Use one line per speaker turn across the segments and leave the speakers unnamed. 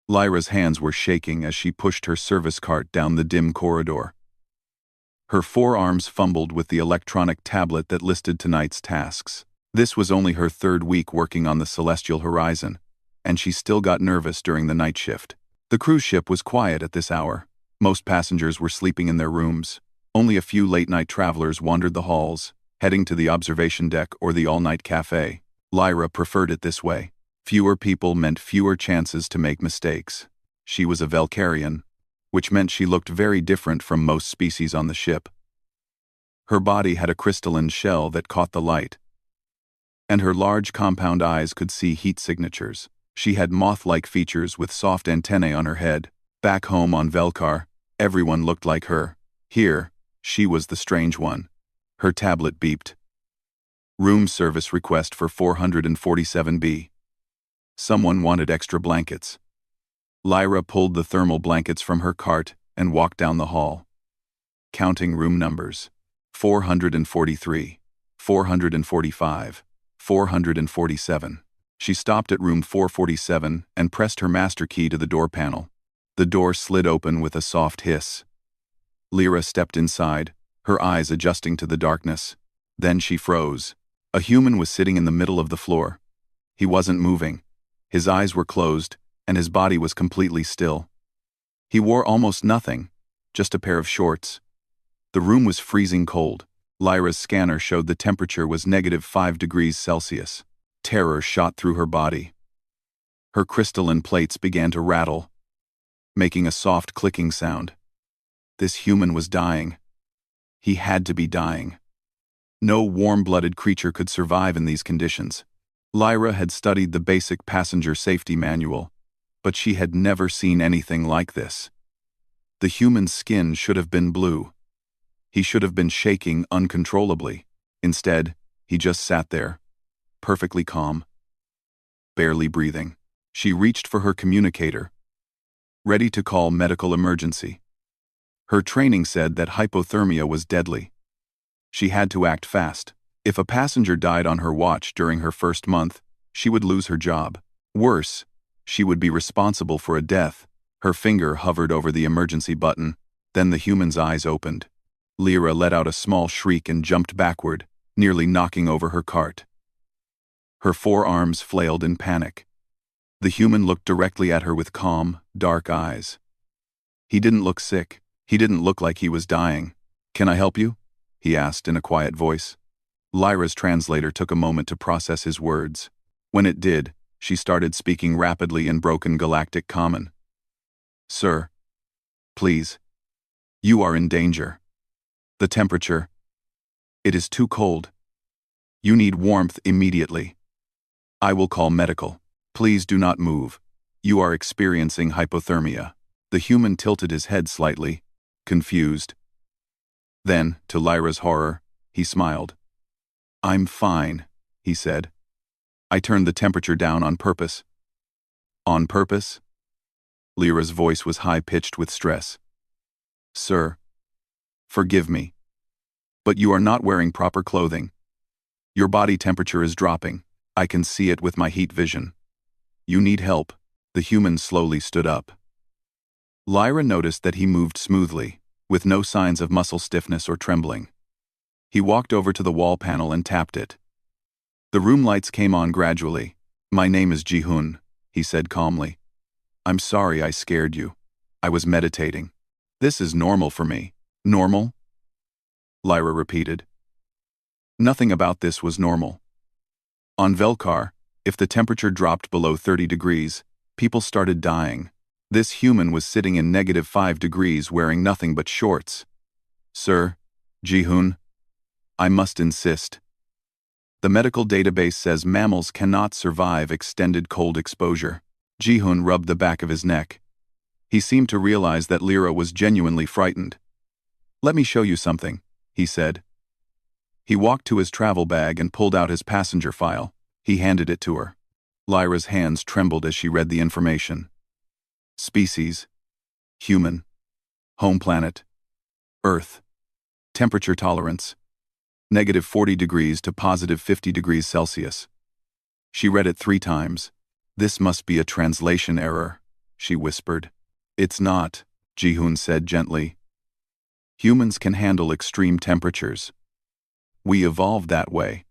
Lyra's hands were shaking as she pushed her service cart down the dim corridor. Her forearms fumbled with the electronic tablet that listed tonight's tasks. This was only her third week working on the celestial horizon, and she still got nervous during the night shift. The cruise ship was quiet at this hour. Most passengers were sleeping in their rooms. Only a few late-night travelers wandered the halls, heading to the observation deck or the all-night cafe. Lyra preferred it this way. Fewer people meant fewer chances to make mistakes. She was a Velcarian, which meant she looked very different from most species on the ship. Her body had a crystalline shell that caught the light, and her large compound eyes could see heat signatures. She had moth-like features with soft antennae on her head. Back home on Velcar, everyone looked like her. Here, she was the strange one. Her tablet beeped. Room service request for 447B. Someone wanted extra blankets. Lyra pulled the thermal blankets from her cart and walked down the hall, counting room numbers. 443, 445, 447. She stopped at room 447 and pressed her master key to the door panel. The door slid open with a soft hiss. Lyra stepped inside, her eyes adjusting to the darkness. Then she froze. A human was sitting in the middle of the floor. He wasn't moving. His eyes were closed, and his body was completely still. He wore almost nothing, just a pair of shorts. The room was freezing cold. Lyra's scanner showed the temperature was -5 degrees Celsius. Terror shot through her body. Her crystalline plates began to rattle, making a soft clicking sound. This human was dying. He had to be dying. No warm-blooded creature could survive in these conditions. Lyra had studied the basic passenger safety manual, but she had never seen anything like this. The human's skin should have been blue. He should have been shaking uncontrollably. Instead, he just sat there, perfectly calm, barely breathing. She reached for her communicator, ready to call medical emergency. Her training said that hypothermia was deadly. She had to act fast. If a passenger died on her watch during her first month, she would lose her job. Worse, she would be responsible for a death. Her finger hovered over the emergency button. Then the human's eyes opened. Lyra let out a small shriek and jumped backward, nearly knocking over her cart. Her forearms flailed in panic. The human looked directly at her with calm, dark eyes. He didn't look sick. He didn't look like he was dying. "Can I help you?" he asked in a quiet voice. Lyra's translator took a moment to process his words. When it did, she started speaking rapidly in broken Galactic Common. "Sir, please. You are in danger. The temperature. It is too cold. You need warmth immediately. I will call medical. Please do not move. You are experiencing hypothermia." The human tilted his head slightly, confused. Then, to Lyra's horror, he smiled. "I'm fine," he said. "I turned the temperature down on purpose." "On purpose?" Lyra's voice was high-pitched with stress. "Sir, forgive me, but you are not wearing proper clothing. Your body temperature is dropping. I can see it with my heat vision. You need help." The human slowly stood up. Lyra noticed that he moved smoothly, with no signs of muscle stiffness or trembling. He walked over to the wall panel and tapped it. The room lights came on gradually. "My name is Ji-hoon," he said calmly. "I'm sorry I scared you. I was meditating. This is normal for me." "Normal?" Lyra repeated. Nothing about this was normal. On Velcar, if the temperature dropped below 30 degrees, people started dying. This human was sitting in -5 degrees wearing nothing but shorts. "Sir, Ji-hoon, I must insist. The medical database says mammals cannot survive extended cold exposure." Ji-hoon rubbed the back of his neck. He seemed to realize that Lyra was genuinely frightened. "Let me show you something," he said. He walked to his travel bag and pulled out his passenger file. He handed it to her. Lyra's hands trembled as she read the information. Species: human. Home planet: Earth. Temperature tolerance: -40 degrees to +50 degrees Celsius. She read it 3 times. This must be a translation error. she whispered. It's not, Ji-hoon said gently. Humans can handle extreme temperatures. We evolved that way.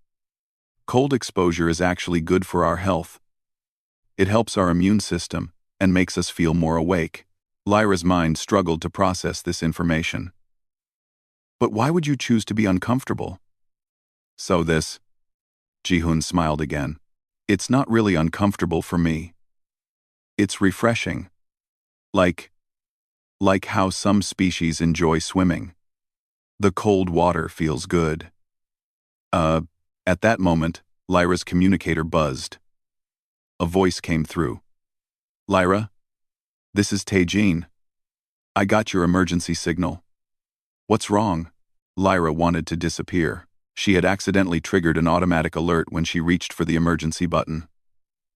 Cold exposure is actually good for our health. It helps our immune system and makes us feel more awake. Lyra's mind struggled to process this information. But why would you choose to be uncomfortable? So this, Ji-hoon smiled again. It's not really uncomfortable for me. It's refreshing. Like how some species enjoy swimming. The cold water feels good. At that moment, Lyra's communicator buzzed. A voice came through. Lyra? This is Tae-jin. I got your emergency signal. What's wrong? Lyra wanted to disappear. She had accidentally triggered an automatic alert when she reached for the emergency button.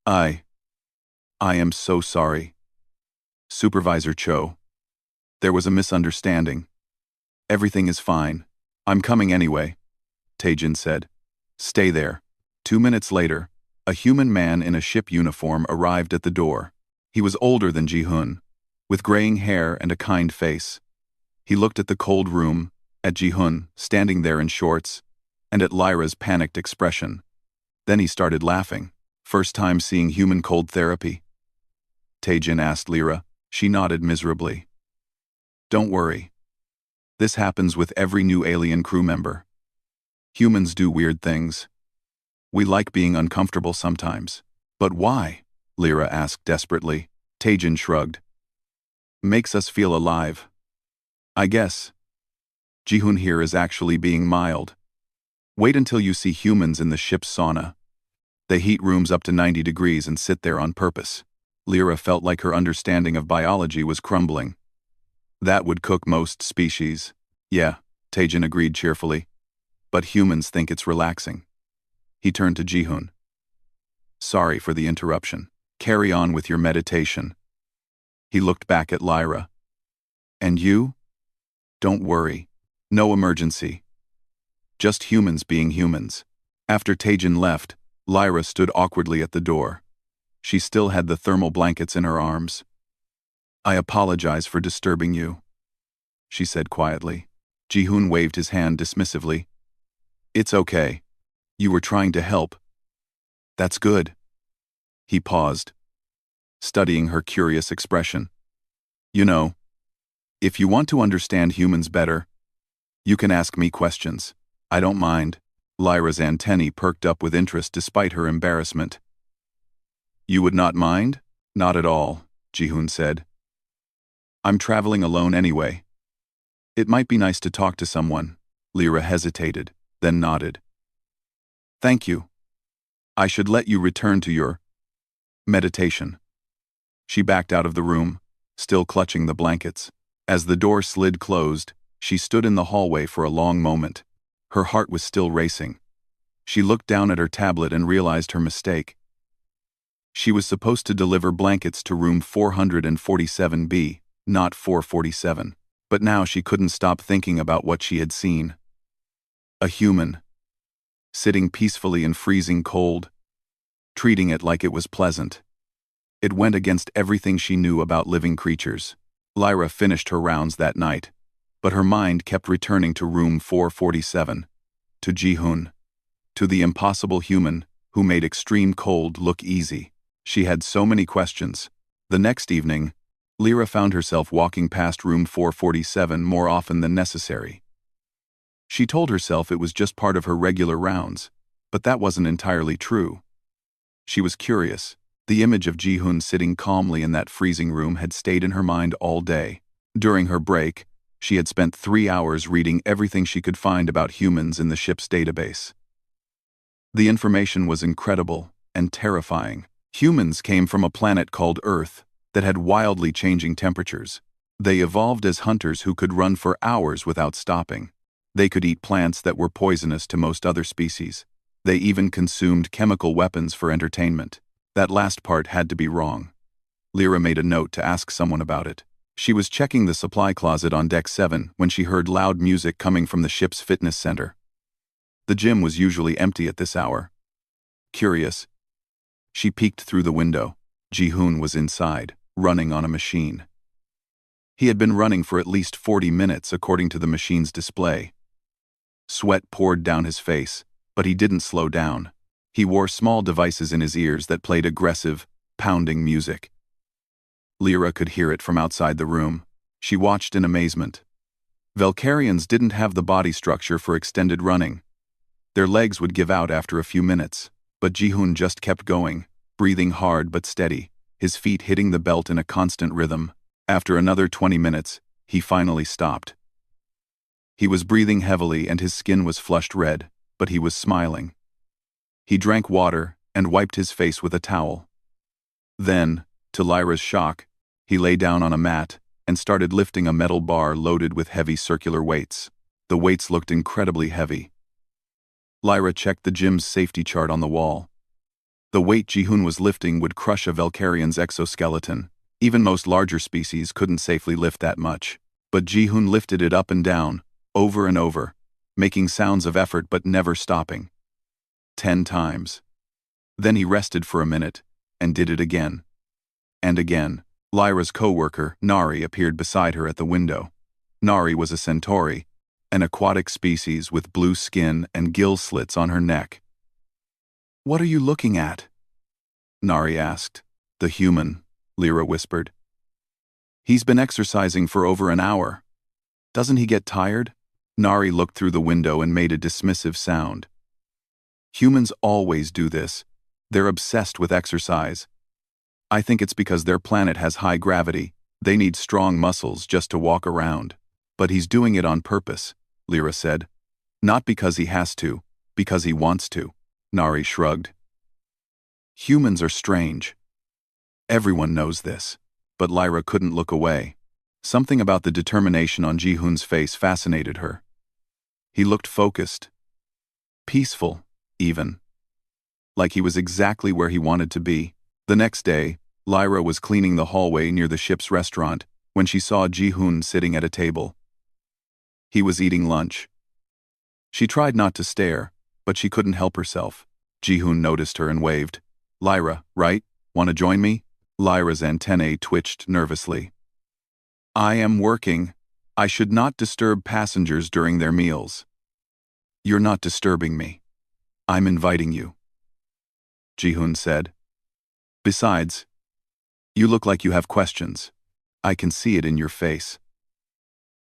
I am so sorry. Supervisor Cho. There was a misunderstanding. Everything is fine. I'm coming anyway, Tae-jin said. Stay there. 2 minutes later, a human man in a ship uniform arrived at the door. He was older than Ji-hoon, with graying hair and a kind face. He looked at the cold room, at Ji-hoon, standing there in shorts, and at Lyra's panicked expression. Then he started laughing. First time seeing human cold therapy? Tae-jin asked Lyra. She nodded miserably. Don't worry. This happens with every new alien crew member. Humans do weird things. We like being uncomfortable sometimes. But why? Lyra asked desperately. Tae-jin shrugged. Makes us feel alive. I guess. Ji-hoon here is actually being mild. Wait until you see humans in the ship's sauna. They heat rooms up to 90 degrees and sit there on purpose. Lyra felt like her understanding of biology was crumbling. That would cook most species. Yeah, Tae-jin agreed cheerfully. But humans think it's relaxing. He turned to Ji-hoon. Sorry for the interruption. Carry on with your meditation. He looked back at Lyra. And you? Don't worry. No emergency. Just humans being humans. After Tae-jin left, Lyra stood awkwardly at the door. She still had the thermal blankets in her arms. I apologize for disturbing you, she said quietly. Ji-hoon waved his hand dismissively. It's okay. You were trying to help. That's good. He paused, studying her curious expression. You know, if you want to understand humans better, you can ask me questions. I don't mind. Lyra's antennae perked up with interest despite her embarrassment. You would not mind? Not at all, Ji-hoon said. I'm traveling alone anyway. It might be nice to talk to someone. Lyra hesitated, then nodded. Thank you. I should let you return to your meditation. She backed out of the room, still clutching the blankets. As the door slid closed, she stood in the hallway for a long moment. Her heart was still racing. She looked down at her tablet and realized her mistake. She was supposed to deliver blankets to room 447B, not 447. But now she couldn't stop thinking about what she had seen. A human, sitting peacefully in freezing cold, treating it like it was pleasant. It went against everything she knew about living creatures. Lyra finished her rounds that night, but her mind kept returning to room 447, to Ji-hoon, to the impossible human who made extreme cold look easy. She had so many questions. The next evening, Lyra found herself walking past room 447 more often than necessary. She told herself it was just part of her regular rounds, but that wasn't entirely true. She was curious. The image of Ji-hoon sitting calmly in that freezing room had stayed in her mind all day. During her break, she had spent 3 hours reading everything she could find about humans in the ship's database. The information was incredible and terrifying. Humans came from a planet called Earth that had wildly changing temperatures. They evolved as hunters who could run for hours without stopping. They could eat plants that were poisonous to most other species. They even consumed chemical weapons for entertainment. That last part had to be wrong. Lyra made a note to ask someone about it. She was checking the supply closet on Deck 7 when she heard loud music coming from the ship's fitness center. The gym was usually empty at this hour. Curious, she peeked through the window. Ji-hoon was inside. running on a machine. He had been running for at least 40 minutes according to the machine's display. Sweat poured down his face, but he didn't slow down. He wore small devices in his ears that played aggressive, pounding music. Lyra could hear it from outside the room. She watched in amazement. Valkyrians didn't have the body structure for extended running. Their legs would give out after a few minutes, but Ji-hoon just kept going, breathing hard but steady, his feet hitting the belt in a constant rhythm. After another 20 minutes, he finally stopped. He was breathing heavily and his skin was flushed red, but he was smiling. He drank water and wiped his face with a towel. Then, to Lyra's shock, he lay down on a mat and started lifting a metal bar loaded with heavy circular weights. The weights looked incredibly heavy. Lyra checked the gym's safety chart on the wall. The weight Ji-hoon was lifting would crush a Valkyrian's exoskeleton. Even most larger species couldn't safely lift that much. But Ji-hoon lifted it up and down, over and over, making sounds of effort but never stopping. 10 times. Then he rested for a minute, and did it again. And again. Lyra's co-worker, Nari, appeared beside her at the window. Nari was a centauri, an aquatic species with blue skin and gill slits on her neck. "What are you looking at?" Nari asked. "The human," Lyra whispered. "He's been exercising for over an hour. Doesn't he get tired?" Nari looked through the window and made a dismissive sound. "Humans always do this. They're obsessed with exercise. I think it's because their planet has high gravity. They need strong muscles just to walk around. But he's doing it on purpose," Lyra said. "Not because he has to, because he wants to." Nari shrugged. "Humans are strange. Everyone knows this." But Lyra couldn't look away. Something about the determination on Ji-hoon's face fascinated her. He looked focused. Peaceful, even. Like he was exactly where he wanted to be. The next day, Lyra was cleaning the hallway near the ship's restaurant when she saw Ji-hoon sitting at a table. He was eating lunch. She tried not to stare, but she couldn't help herself. Ji-hoon noticed her and waved. "Lyra, right? Want to join me?" Lyra's antennae twitched nervously. "I am working. I should not disturb passengers during their meals." "You're not disturbing me. I'm inviting you," Ji-hoon said. "Besides, you look like you have questions. I can see it in your face."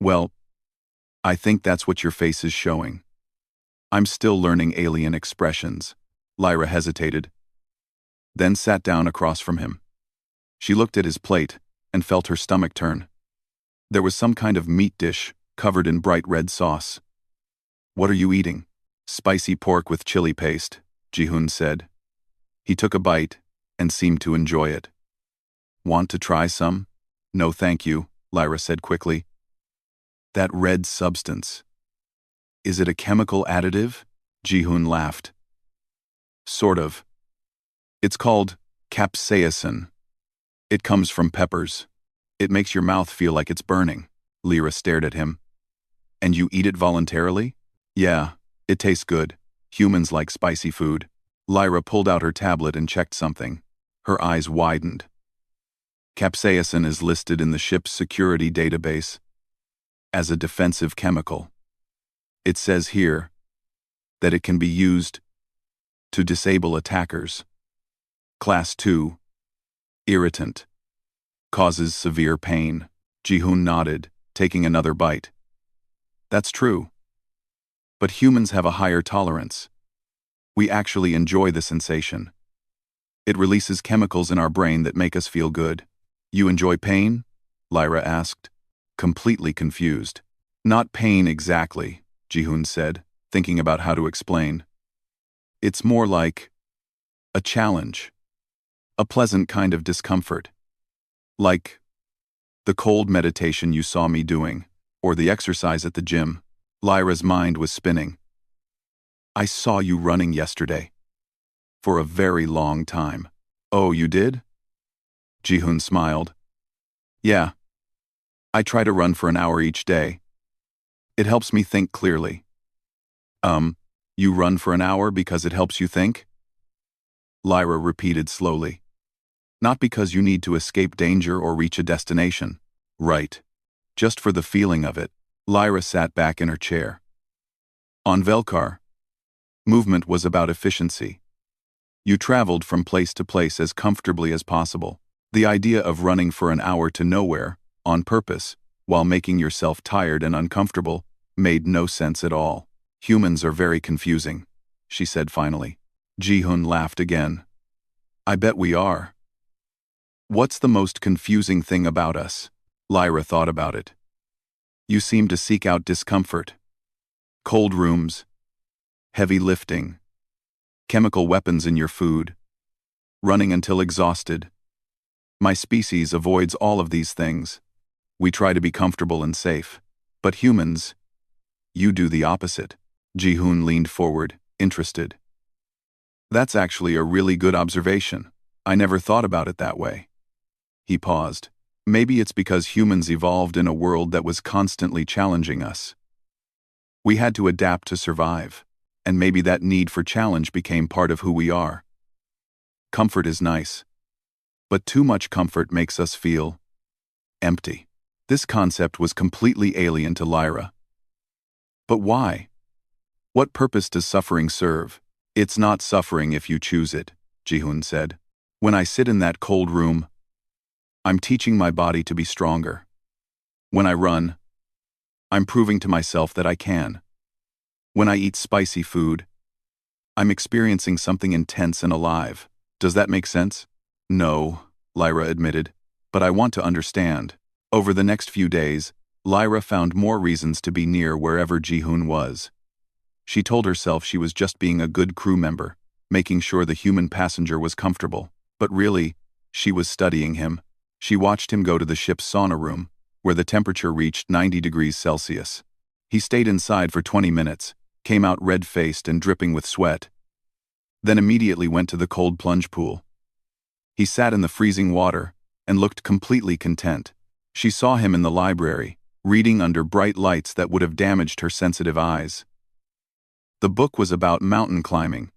"Well, I think that's what your face is showing." "I'm still learning alien expressions." Lyra hesitated, then sat down across from him. She looked at his plate and felt her stomach turn. There was some kind of meat dish covered in bright red sauce. "What are you eating?" "Spicy pork with chili paste," Ji-hoon said. He took a bite and seemed to enjoy it. "Want to try some?" "No thank you," Lyra said quickly. "That red substance. Is it a chemical additive?" Ji-hoon laughed. "Sort of. It's called capsaicin. It comes from peppers. It makes your mouth feel like it's burning." Lyra stared at him. "And you eat it voluntarily?" "Yeah, it tastes good. Humans like spicy food." Lyra pulled out her tablet and checked something. Her eyes widened. Capsaicin is listed in the ship's security database as a defensive chemical. It says here that it can be used to disable attackers. Class 2. Irritant. Causes severe pain. Ji-hoon nodded, taking another bite. "That's true. But humans have a higher tolerance. We actually enjoy the sensation. It releases chemicals in our brain that make us feel good." "You enjoy pain?" Lyra asked, completely confused. "Not pain exactly," Ji-hoon said, thinking about how to explain. "It's more like a challenge. A pleasant kind of discomfort. Like the cold meditation you saw me doing, or the exercise at the gym." Lyra's mind was spinning. "I saw you running yesterday. For a very long time." "Oh, you did?" Ji-hoon smiled. "Yeah. I try to run for an hour each day. It helps me think clearly." You run for an hour because it helps you think?" Lyra repeated slowly. Not because you need to escape danger or reach a destination. Right. Just for the feeling of it. Lyra sat back in her chair. On Velkar, movement was about efficiency. You traveled from place to place as comfortably as possible. The idea of running for an hour to nowhere, on purpose, while making yourself tired and uncomfortable, made no sense at all. Humans are very confusing, she said finally. Ji-hoon laughed again. I bet we are. What's the most confusing thing about us? Lyra thought about it. You seem to seek out discomfort. Cold rooms, heavy lifting, chemical weapons in your food, running until exhausted. My species avoids all of these things. We try to be comfortable and safe. But humans, you do the opposite. Ji-hoon leaned forward, interested. That's actually a really good observation. I never thought about it that way. He paused. Maybe it's because humans evolved in a world that was constantly challenging us. We had to adapt to survive, and maybe that need for challenge became part of who we are. Comfort is nice, but too much comfort makes us feel empty. This concept was completely alien to Lyra. But why? What purpose does suffering serve? It's not suffering if you choose it, Ji-hoon said. When I sit in that cold room, I'm teaching my body to be stronger. When I run, I'm proving to myself that I can. When I eat spicy food, I'm experiencing something intense and alive. Does that make sense? No, Lyra admitted, but I want to understand. Over the next few days, Lyra found more reasons to be near wherever Ji-hoon was. She told herself she was just being a good crew member, making sure the human passenger was comfortable. But really, she was studying him. She watched him go to the ship's sauna room, where the temperature reached 90 degrees Celsius. He stayed inside for 20 minutes, came out red-faced and dripping with sweat, then immediately went to the cold plunge pool. He sat in the freezing water and looked completely content. She saw him in the library, reading under bright lights that would have damaged her sensitive eyes. The book was about mountain climbing.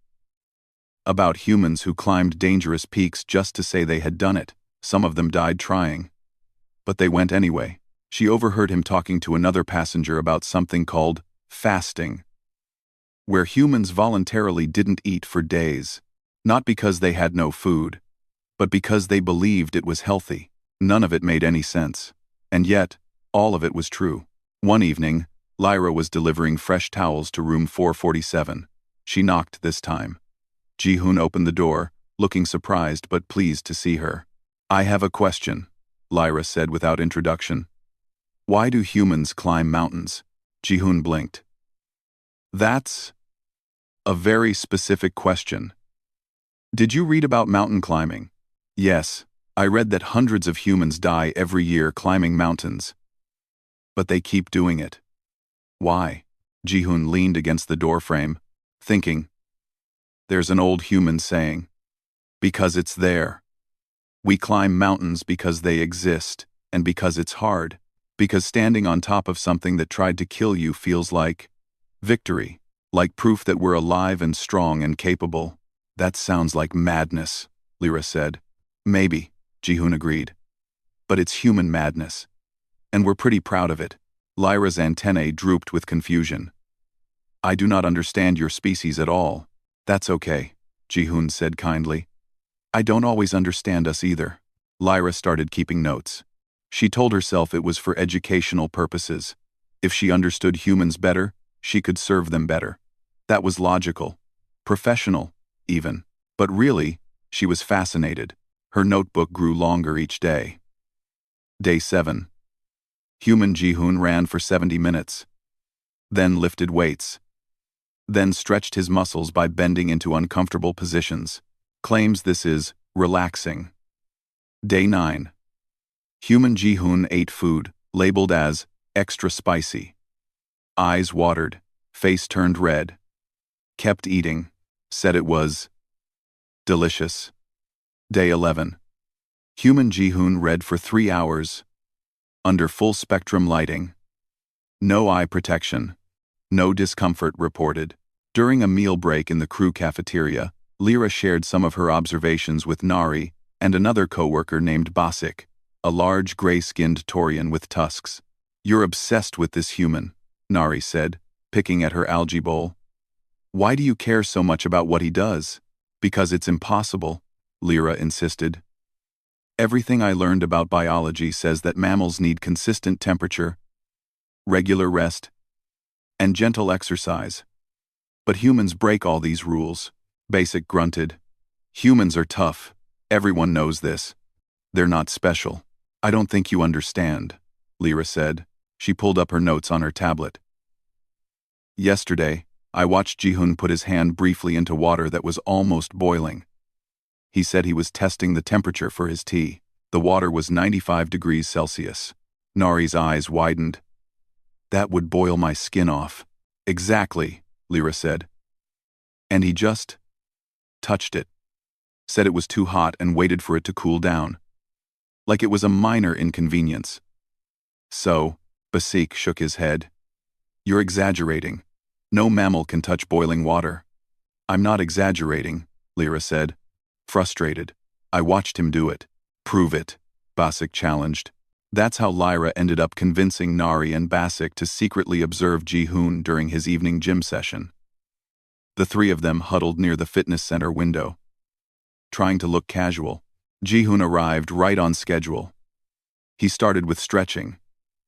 About humans who climbed dangerous peaks just to say they had done it. Some of them died trying. But they went anyway. She overheard him talking to another passenger about something called fasting, where humans voluntarily didn't eat for days, not because they had no food, but because they believed it was healthy. None of it made any sense. And yet, all of it was true. One evening, Lyra was delivering fresh towels to room 447. She knocked this time. Ji-hoon opened the door, looking surprised but pleased to see her. I have a question, Lyra said without introduction. Why do humans climb mountains? Ji-hoon blinked. That's a very specific question. Did you read about mountain climbing? Yes, I read that hundreds of humans die every year climbing mountains. But they keep doing it. Why? Ji-hoon leaned against the doorframe, thinking. There's an old human saying. Because it's there. We climb mountains because they exist, and because it's hard. Because standing on top of something that tried to kill you feels like victory, like proof that we're alive and strong and capable. That sounds like madness, Lyra said. Maybe, Ji-hoon agreed. But it's human madness. And we're pretty proud of it. Lyra's antennae drooped with confusion. I do not understand your species at all. That's okay, Ji-hoon said kindly. I don't always understand us either. Lyra started keeping notes. She told herself it was for educational purposes. If she understood humans better, she could serve them better. That was logical. Professional, even. But really, she was fascinated. Her notebook grew longer each day. Day 7. Human Ji-hoon ran for 70 minutes. Then lifted weights. Then stretched his muscles by bending into uncomfortable positions. Claims this is relaxing. Day 9. Human Ji-hoon ate food, labeled as extra spicy. Eyes watered, face turned red. Kept eating, said it was delicious. Day 11. Human Ji-hoon read for 3 hours, under full spectrum lighting. No eye protection. No discomfort reported. During a meal break in the crew cafeteria, Lyra shared some of her observations with Nari, and another coworker named Basik, a large gray-skinned Taurian with tusks. "You're obsessed with this human," Nari said, picking at her algae bowl. "Why do you care so much about what he does?" "Because it's impossible," Lyra insisted. "Everything I learned about biology says that mammals need consistent temperature, regular rest, and gentle exercise. But humans break all these rules," Basic grunted. "Humans are tough. Everyone knows this. They're not special." "I don't think you understand," Lyra said. She pulled up her notes on her tablet. "Yesterday, I watched Ji-hoon put his hand briefly into water that was almost boiling. He said he was testing the temperature for his tea. The water was 95 degrees Celsius. Nari's eyes widened. "That would boil my skin off." "Exactly," Lyra said. "And he just touched it. Said it was too hot and waited for it to cool down. Like it was a minor inconvenience." "So," Basik shook his head. "You're exaggerating. No mammal can touch boiling water." "I'm not exaggerating," Lyra said, frustrated. "I watched him do it." "Prove it," Basik challenged. That's how Lyra ended up convincing Nari and Basik to secretly observe Ji-hoon during his evening gym session. The three of them huddled near the fitness center window, trying to look casual. Ji-hoon arrived right on schedule. He started with stretching,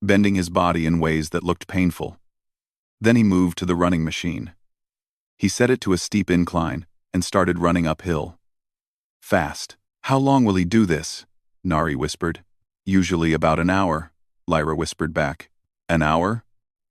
bending his body in ways that looked painful. Then he moved to the running machine. He set it to a steep incline and started running uphill. Fast. "How long will he do this?" Nari whispered. "Usually about an hour," Lyra whispered back. "An hour?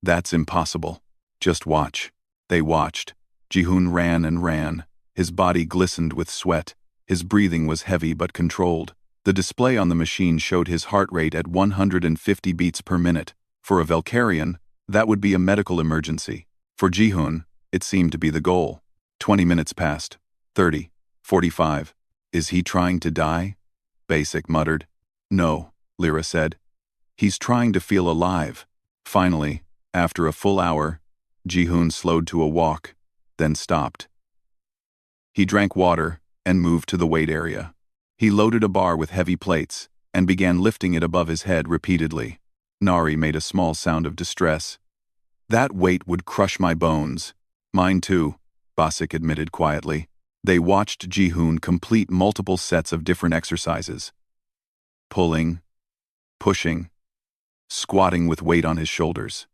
That's impossible. Just watch." They watched. Ji-hoon ran and ran. His body glistened with sweat. His breathing was heavy but controlled. The display on the machine showed his heart rate at 150 beats per minute. For a Valkyrian, that would be a medical emergency. For Ji-hoon, it seemed to be the goal. 20 minutes passed. 30. 45. "Is he trying to die?" Basic muttered. "No," Lyra said. "He's trying to feel alive." Finally, after a full hour, Ji-hoon slowed to a walk, then stopped. He drank water and moved to the weight area. He loaded a bar with heavy plates and began lifting it above his head repeatedly. Nari made a small sound of distress. "That weight would crush my bones." "Mine too," Basik admitted quietly. They watched Ji-hoon complete multiple sets of different exercises. Pulling, pushing, squatting with weight on his shoulders.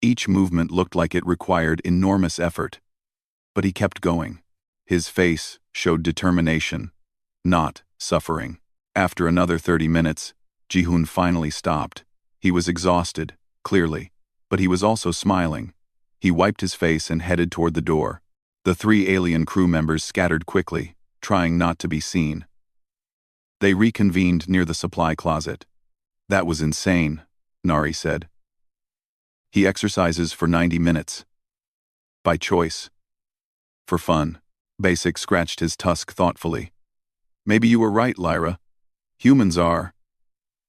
Each movement looked like it required enormous effort, but he kept going. His face showed determination, not suffering. After another 30 minutes, Ji-hoon finally stopped. He was exhausted, clearly, but he was also smiling. He wiped his face and headed toward the door. The three alien crew members scattered quickly, trying not to be seen. They reconvened near the supply closet. "That was insane," Nari said. "He exercises for 90 minutes. By choice. For fun." Basic scratched his tusk thoughtfully. "Maybe you were right, Lyra. Humans are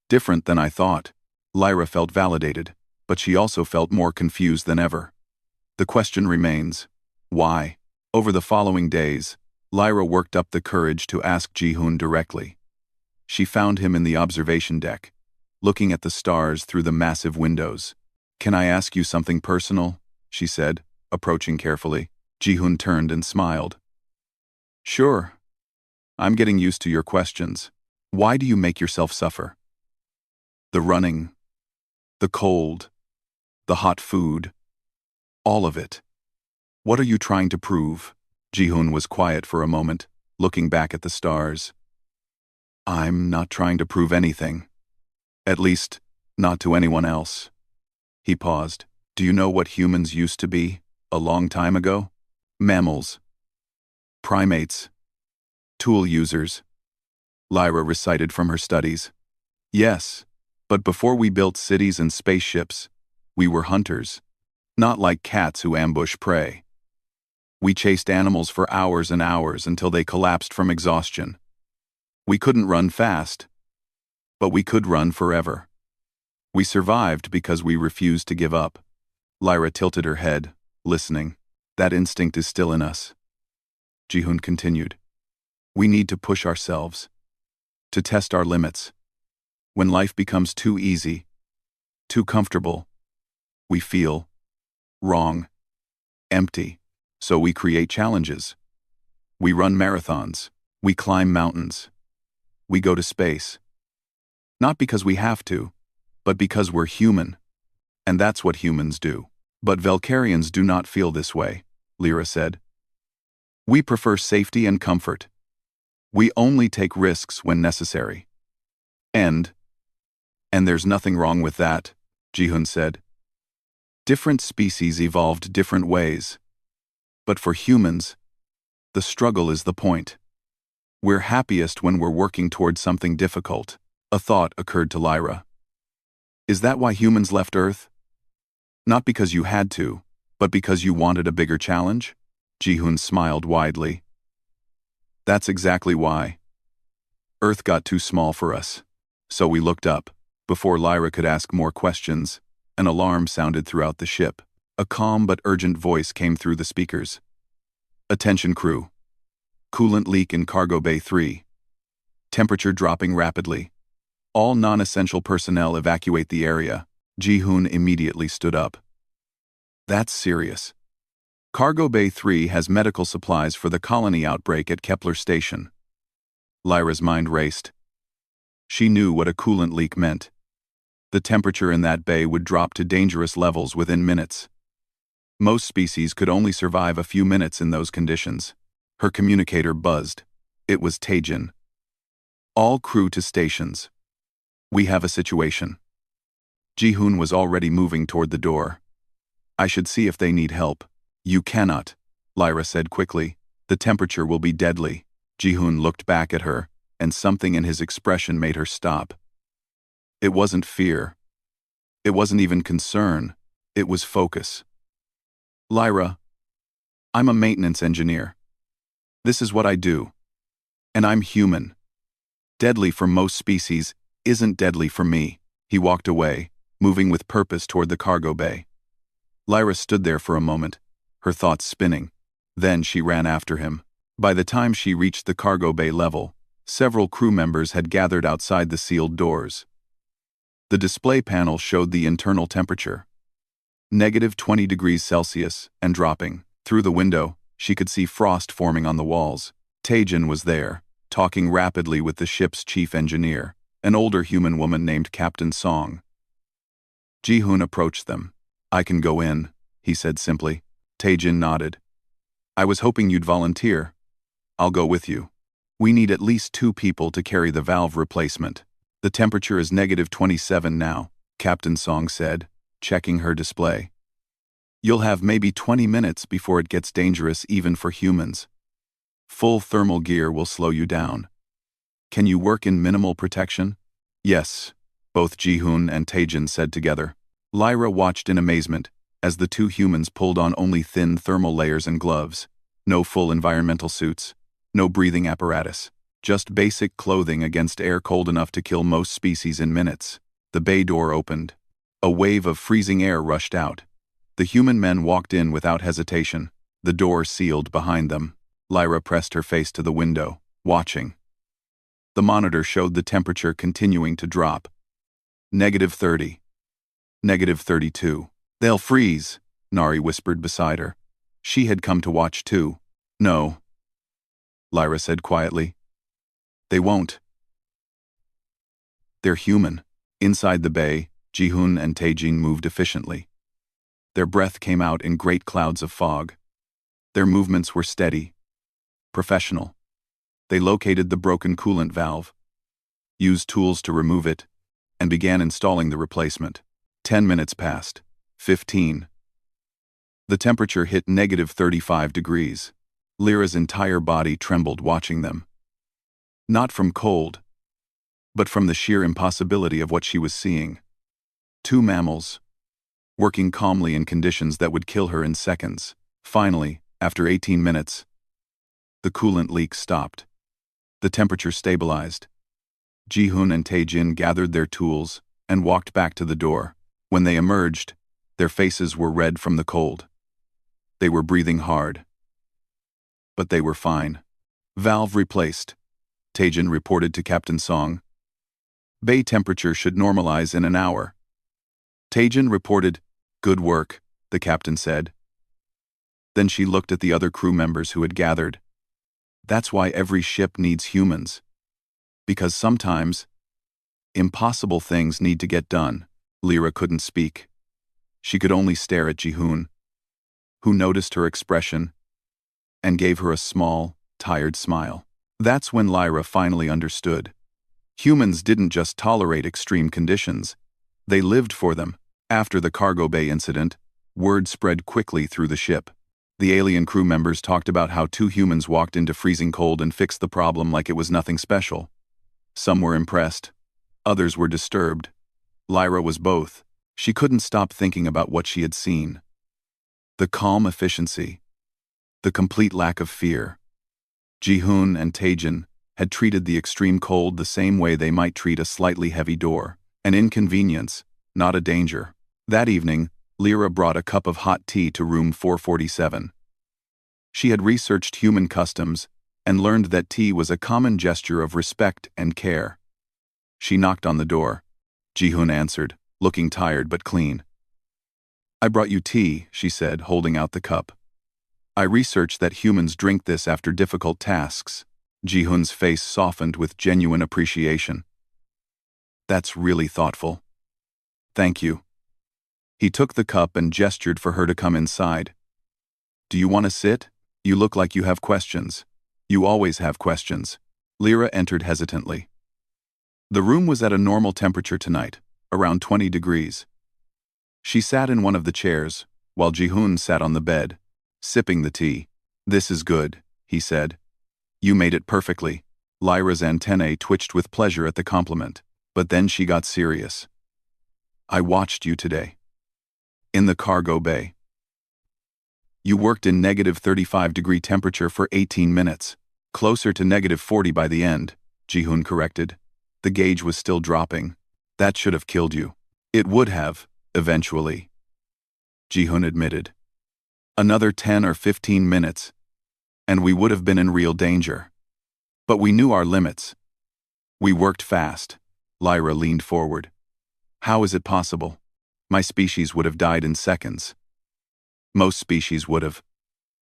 different than I thought." Lyra felt validated, but she also felt more confused than ever. The question remains, why? Over the following days, Lyra worked up the courage to ask Ji-hoon directly. She found him in the observation deck, looking at the stars through the massive windows. "Can I ask you something personal?" she said, approaching carefully. Ji-hoon turned and smiled. "Sure. I'm getting used to your questions. Why do you make yourself suffer?" "The running, the cold, the hot food, all of it. What are you trying to prove?" Ji-hoon was quiet for a moment, looking back at the stars. "I'm not trying to prove anything. At least, not to anyone else." He paused. "Do you know what humans used to be, a long time ago? Mammals. Primates. Tool users." Lyra recited from her studies. "Yes, but before we built cities and spaceships, we were hunters. Not like cats who ambush prey. We chased animals for hours and hours until they collapsed from exhaustion. We couldn't run fast, but we could run forever. We survived because we refused to give up." Lyra tilted her head, listening. "That instinct is still in us." Ji-hoon continued. "We need to push ourselves. to test our limits. When life becomes too easy, too comfortable, we feel wrong, empty. So we create challenges. We run marathons. We climb mountains. We go to space. Not because we have to, but because we're human. And that's what humans do. But Valkyrians do not feel this way, Lyra said. We prefer safety and comfort. We only take risks when necessary. And there's nothing wrong with that, Ji-hun said. Different species evolved different ways. But for humans, the struggle is the point. We're happiest when we're working toward something difficult. A thought occurred to Lyra. Is that why humans left Earth? Not because you had to, but because you wanted a bigger challenge? Ji-hun smiled widely. That's exactly why. Earth got too small for us. So we looked up. Before Lyra could ask more questions, an alarm sounded throughout the ship. A calm but urgent voice came through the speakers. Attention crew. Coolant leak in Cargo Bay 3. Temperature dropping rapidly. All non-essential personnel evacuate the area. Ji-hun immediately stood up. That's serious. Cargo Bay 3 has medical supplies for the colony outbreak at Kepler Station. Lyra's mind raced. She knew what a coolant leak meant. The temperature in that bay would drop to dangerous levels within minutes. Most species could only survive a few minutes in those conditions. Her communicator buzzed. It was Taejin. All crew to stations. We have a situation. Ji-hun was already moving toward the door. I should see if they need help. You cannot, Lyra said quickly. The temperature will be deadly. Ji-hun looked back at her, and something in his expression made her stop. It wasn't fear. It wasn't even concern. It was focus. Lyra, I'm a maintenance engineer. This is what I do. And I'm human. Deadly for most species isn't deadly for me. He walked away, moving with purpose toward the cargo bay. Lyra stood there for a moment, her thoughts spinning. Then she ran after him. By the time she reached the cargo bay level, several crew members had gathered outside the sealed doors. The display panel showed the internal temperature. -20 degrees Celsius and dropping. Through the window, she could see frost forming on the walls. Taejin was there, talking rapidly with the ship's chief engineer, an older human woman named Captain Song. Ji-hun approached them. I can go in, he said simply. Taejin nodded. I was hoping you'd volunteer. I'll go with you. We need at least 2 people to carry the valve replacement. The temperature is -27 now, Captain Song said, checking her display. You'll have maybe 20 minutes before it gets dangerous even for humans. Full thermal gear will slow you down. Can you work in minimal protection? Yes, both Ji-hun and Taejin said together. Lyra watched in amazement as the 2 humans pulled on only thin thermal layers and gloves. No full environmental suits. No breathing apparatus. Just basic clothing against air cold enough to kill most species in minutes. The bay door opened. A wave of freezing air rushed out. The human men walked in without hesitation. The door sealed behind them. Lyra pressed her face to the window, watching. The monitor showed the temperature continuing to drop. -30. -32. They'll freeze, Nari whispered beside her. She had come to watch too. No, Lyra said quietly. They won't. They're human. Inside the bay, Ji-hun and Taejin moved efficiently. Their breath came out in great clouds of fog. Their movements were steady, professional. They located the broken coolant valve, used tools to remove it, and began installing the replacement. 10 minutes passed. 15. The temperature hit -35 degrees. Lyra's entire body trembled watching them. Not from cold, but from the sheer impossibility of what she was seeing. 2 mammals, working calmly in conditions that would kill her in seconds. Finally, after 18 minutes, the coolant leak stopped. The temperature stabilized. Ji-hun and Taejin gathered their tools and walked back to the door. When they emerged, their faces were red from the cold. They were breathing hard. But they were fine. Valve replaced. Taejin reported to Captain Song. Bay temperature should normalize in an hour. Taejin reported, "Good work," the captain said. Then she looked at the other crew members who had gathered. That's why every ship needs humans. Because sometimes, impossible things need to get done. Lyra couldn't speak. She could only stare at Jihoon, who noticed her expression and gave her a small, tired smile. That's when Lyra finally understood. Humans didn't just tolerate extreme conditions, they lived for them. After the cargo bay incident, word spread quickly through the ship. The alien crew members talked about how two humans walked into freezing cold and fixed the problem like it was nothing special. Some were impressed, others were disturbed. Lyra was both. She couldn't stop thinking about what she had seen. The calm efficiency, the complete lack of fear. Jihoon and Taejin had treated the extreme cold the same way they might treat a slightly heavy door, an inconvenience, not a danger. That evening, Lyra brought a cup of hot tea to room 447. She had researched human customs and learned that tea was a common gesture of respect and care. She knocked on the door. Jihoon answered, looking tired but clean. "I brought you tea," she said, holding out the cup. "I researched that humans drink this after difficult tasks." Jihoon's face softened with genuine appreciation. "That's really thoughtful. Thank you." He took the cup and gestured for her to come inside. "Do you want to sit? You look like you have questions." "You always have questions." Lyra entered hesitantly. The room was at a normal temperature tonight, around 20 degrees. She sat in one of the chairs, while Jihoon sat on the bed, sipping the tea. "This is good," he said. "You made it perfectly." Lyra's antennae twitched with pleasure at the compliment, but then she got serious. "I watched you today. In the cargo bay. You worked in -35-degree temperature for 18 minutes, closer to -40 by the end," Jihoon corrected. The gauge was still dropping. "That should have killed you." "It would have, eventually," Jihoon admitted. "Another 10 or 15 minutes, and we would have been in real danger. But we knew our limits. We worked fast." Lyra leaned forward. "How is it possible? My species would have died in seconds. Most species would have.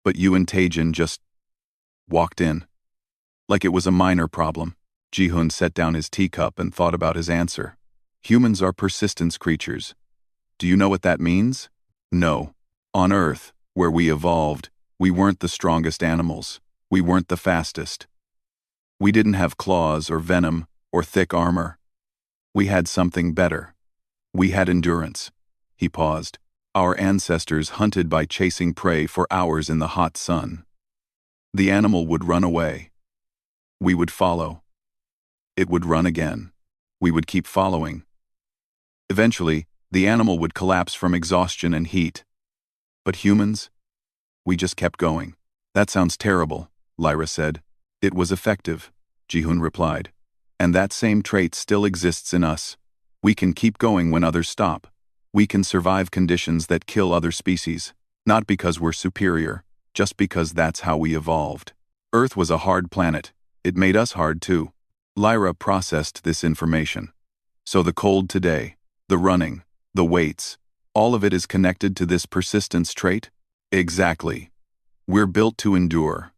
But you and Taejin just walked in. Like it was a minor problem." Jihoon set down his teacup and thought about his answer. "Humans are persistence creatures. Do you know what that means?" "No. On Earth, where we evolved, we weren't the strongest animals. We weren't the fastest. We didn't have claws or venom or thick armor. We had something better. We had endurance." He paused. "Our ancestors hunted by chasing prey for hours in the hot sun. The animal would run away. We would follow. It would run again. We would keep following. Eventually, the animal would collapse from exhaustion and heat. But humans? We just kept going." "That sounds terrible," Lyra said. "It was effective," Jihoon replied. "And that same trait still exists in us. We can keep going when others stop. We can survive conditions that kill other species, not because we're superior, just because that's how we evolved. Earth was a hard planet. It made us hard too." Lyra processed this information. "So the cold today, the running, the weights, all of it is connected to this persistence trait?" "Exactly. We're built to endure.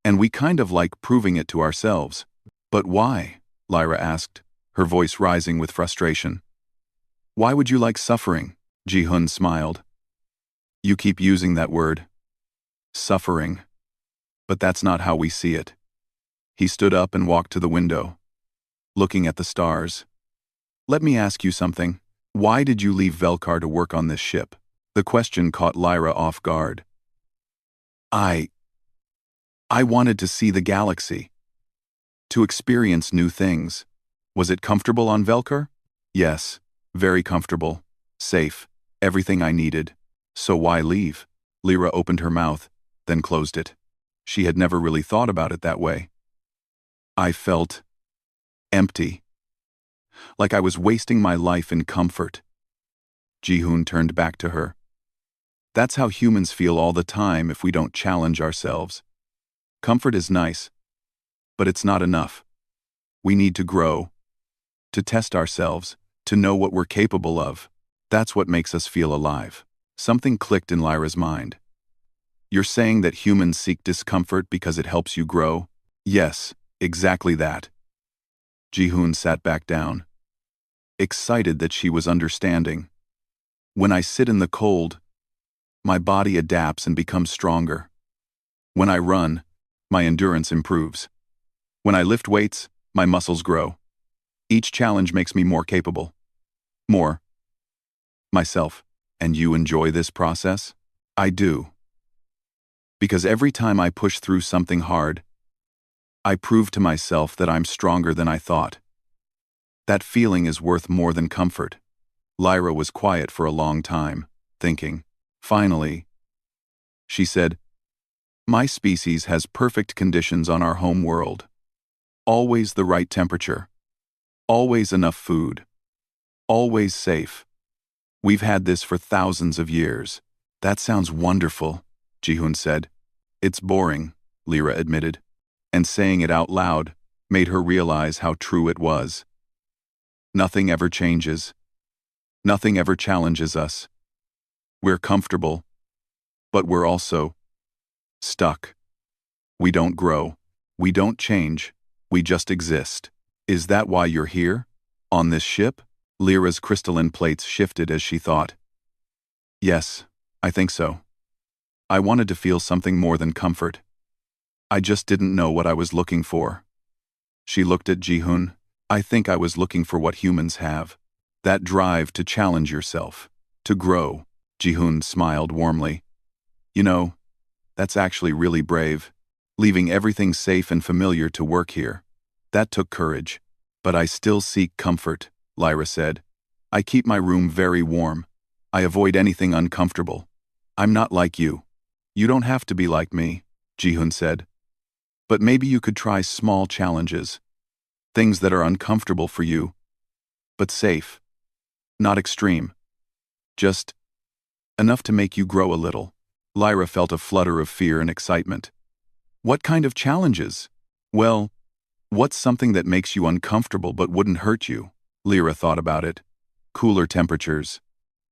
And we kind of like proving it to ourselves." "But why?" Lyra asked, her voice rising with frustration. "Why would you like suffering?" Jihoon smiled. "You keep using that word. Suffering. But that's not how we see it." He stood up and walked to the window, looking at the stars. "Let me ask you something. Why did you leave Velkar to work on this ship?" The question caught Lyra off guard. I wanted to see the galaxy. To experience new things." "Was it comfortable on Velkar?" "Yes, very comfortable. Safe. Everything I needed. So why leave?" Lyra opened her mouth, then closed it. She had never really thought about it that way. "I felt empty. Like I was wasting my life in comfort." Jihoon turned back to her. "That's how humans feel all the time if we don't challenge ourselves. Comfort is nice, but it's not enough." We need to grow, to test ourselves, to know what we're capable of. That's what makes us feel alive. Something clicked in Lyra's mind. You're saying that humans seek discomfort because it helps you grow? Yes, exactly that. Ji-hoon sat back down, excited that she was understanding. When I sit in the cold, my body adapts and becomes stronger. When I run, my endurance improves. When I lift weights, my muscles grow. Each challenge makes me more capable. More. Myself. And you enjoy this process? I do. Because every time I push through something hard, I prove to myself that I'm stronger than I thought. That feeling is worth more than comfort. Lyra was quiet for a long time, thinking. Finally, she said, my species has perfect conditions on our home world. Always the right temperature. Always enough food. Always safe. We've had this for thousands of years. That sounds wonderful, Ji-hoon said. It's boring, Lyra admitted, and saying it out loud made her realize how true it was. Nothing ever changes. Nothing ever challenges us. We're comfortable, but we're also stuck. We don't grow. We don't change. We just exist. Is that why you're here? On this ship? Lyra's crystalline plates shifted as she thought. Yes, I think so. I wanted to feel something more than comfort. I just didn't know what I was looking for. She looked at Ji-hoon. I think I was looking for what humans have. That drive to challenge yourself, to grow. Ji-hoon smiled warmly. You know, that's actually really brave. Leaving everything safe and familiar to work here. That took courage. But I still seek comfort, Lyra said. I keep my room very warm. I avoid anything uncomfortable. I'm not like you. You don't have to be like me, Ji-hoon said. But maybe you could try small challenges. Things that are uncomfortable for you, but safe. Not extreme. Just enough to make you grow a little. Lyra felt a flutter of fear and excitement. What kind of challenges? Well, what's something that makes you uncomfortable but wouldn't hurt you? Lyra thought about it. Cooler temperatures.